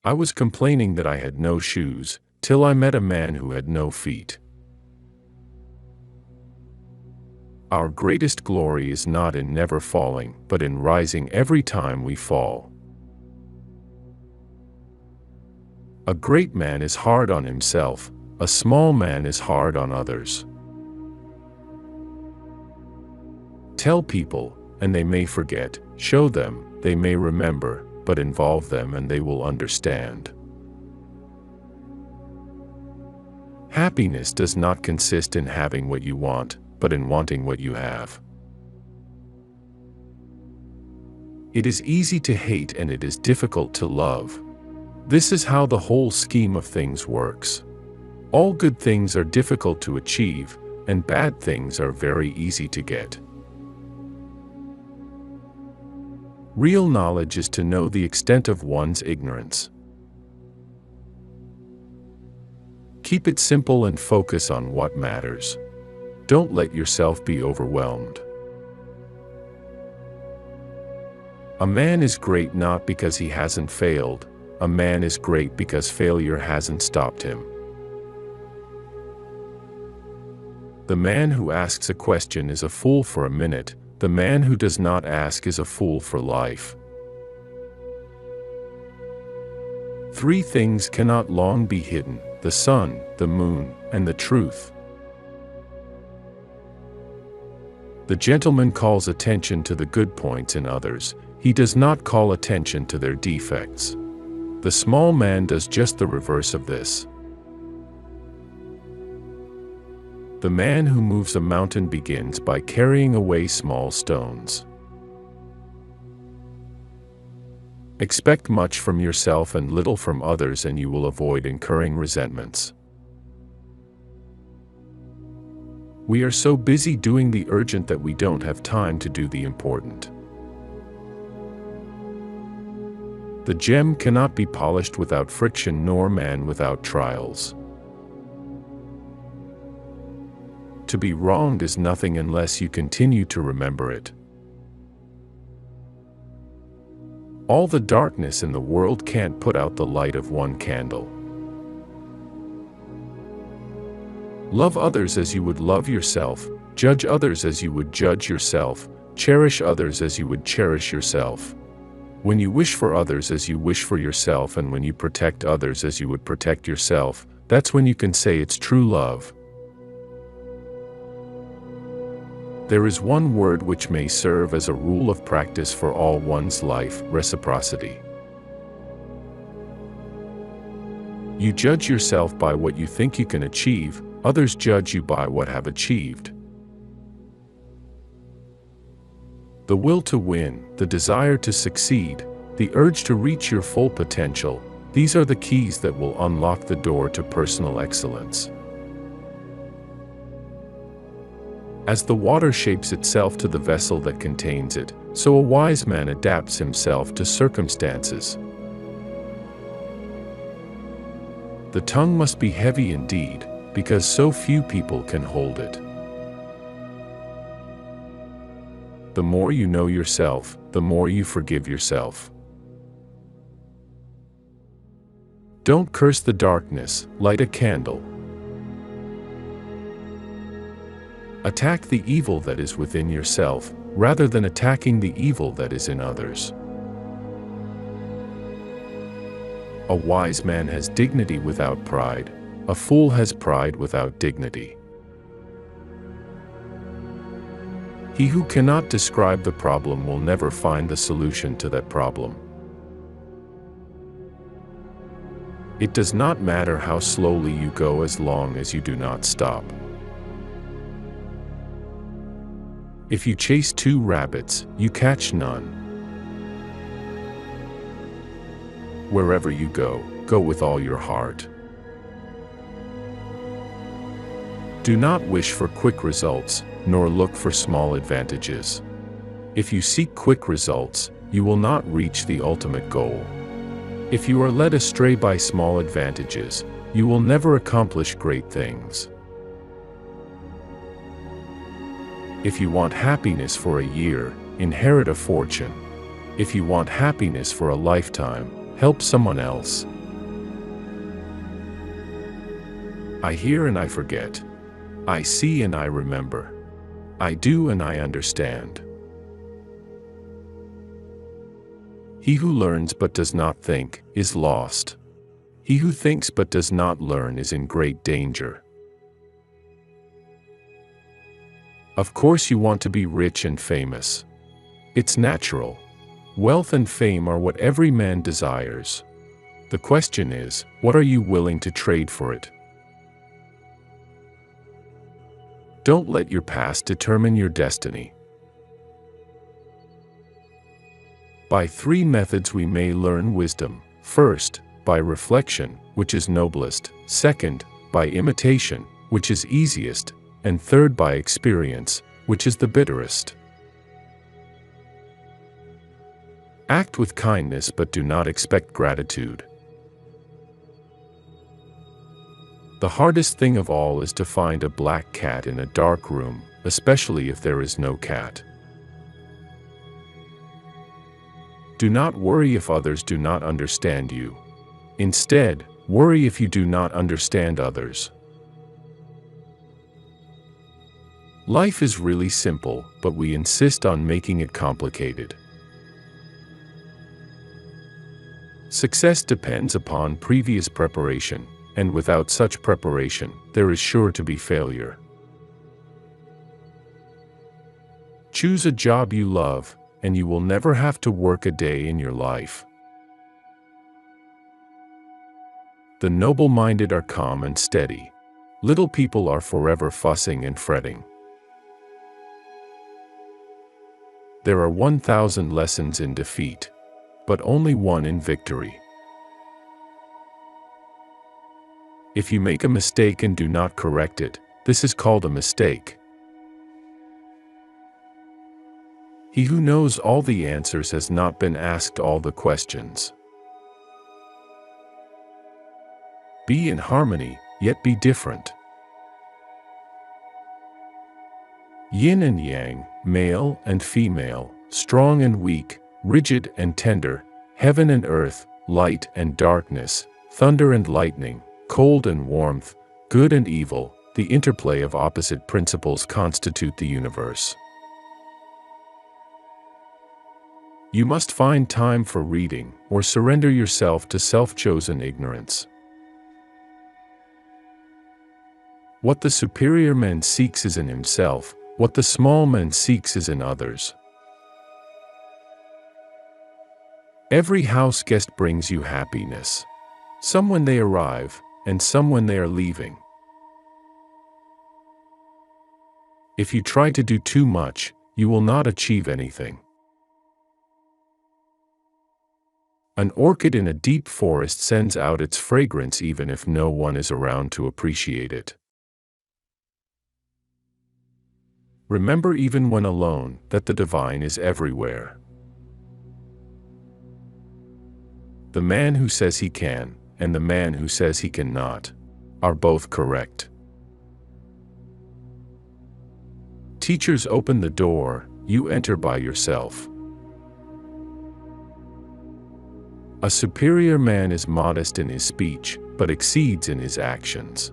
I was complaining that I had no shoes, till I met a man who had no feet. Our greatest glory is not in never falling, but in rising every time we fall. A great man is hard on himself, a small man is hard on others. Tell people, and they may forget; show them, they may remember, but involve them and they will understand. Happiness does not consist in having what you want, but in wanting what you have. It is easy to hate and it is difficult to love. This is how the whole scheme of things works. All good things are difficult to achieve, and bad things are very easy to get. Real knowledge is to know the extent of one's ignorance. Keep it simple and focus on what matters. Don't let yourself be overwhelmed. A man is great not because he hasn't failed. A man is great because failure hasn't stopped him. The man who asks a question is a fool for a minute. The man who does not ask is a fool for life. 3 things cannot long be hidden: the sun, the moon, and the truth. The gentleman calls attention to the good points in others. He does not call attention to their defects. The small man does just the reverse of this. The man who moves a mountain begins by carrying away small stones. Expect much from yourself and little from others, and you will avoid incurring resentments. We are so busy doing the urgent that we don't have time to do the important. The gem cannot be polished without friction, nor man without trials. To be wronged is nothing unless you continue to remember it. All the darkness in the world can't put out the light of one candle. Love others as you would love yourself, judge others as you would judge yourself, cherish others as you would cherish yourself. When you wish for others as you wish for yourself, and when you protect others as you would protect yourself, that's when you can say it's true love. There is one word which may serve as a rule of practice for all one's life: reciprocity. You judge yourself by what you think you can achieve, others judge you by what have achieved. The will to win, the desire to succeed, the urge to reach your full potential, these are the keys that will unlock the door to personal excellence. As the water shapes itself to the vessel that contains it, so a wise man adapts himself to circumstances. The tongue must be heavy indeed, because so few people can hold it. The more you know yourself, the more you forgive yourself. Don't curse the darkness, light a candle. Attack the evil that is within yourself, rather than attacking the evil that is in others. A wise man has dignity without pride. A fool has pride without dignity. He who cannot describe the problem will never find the solution to that problem. It does not matter how slowly you go as long as you do not stop. If you chase 2 rabbits, you catch none. Wherever you go, go with all your heart. Do not wish for quick results, nor look for small advantages. If you seek quick results, you will not reach the ultimate goal. If you are led astray by small advantages, you will never accomplish great things. If you want happiness for a year, inherit a fortune. If you want happiness for a lifetime, Help someone else. I hear and I forget. I see and I remember. I do and I understand. He who learns but does not think is lost. He who thinks but does not learn is in great danger. Of course you want to be rich and famous. It's natural. Wealth and fame are what every man desires. The question is, what are you willing to trade for it? Don't let your past determine your destiny. By 3 methods we may learn wisdom. First, by reflection, which is noblest. Second, by imitation, which is easiest. And third, by experience, which is the bitterest. Act with kindness but do not expect gratitude. The hardest thing of all is to find a black cat in a dark room, especially if there is no cat. Do not worry if others do not understand you. Instead, worry if you do not understand others. Life is really simple, but we insist on making it complicated. Success depends upon previous preparation, and without such preparation, there is sure to be failure. Choose a job you love, and you will never have to work a day in your life. The noble-minded are calm and steady. Little people are forever fussing and fretting. There are 1,000 lessons in defeat, but only one in victory. If you make a mistake and do not correct it, this is called a mistake. He who knows all the answers has not been asked all the questions. Be in harmony, yet be different. Yin and yang, male and female, strong and weak, rigid and tender, heaven and earth, light and darkness, thunder and lightning, cold and warmth, good and evil, the interplay of opposite principles constitute the universe. You must find time for reading, or surrender yourself to self-chosen ignorance. What the superior man seeks is in himself, what the small man seeks is in others. Every house guest brings you happiness. Some when they arrive, and some when they are leaving. If you try to do too much, you will not achieve anything. An orchid in a deep forest sends out its fragrance even if no one is around to appreciate it. Remember even when alone, that the divine is everywhere. The man who says he can, and the man who says he cannot, are both correct. Teachers open the door, you enter by yourself. A superior man is modest in his speech, but exceeds in his actions.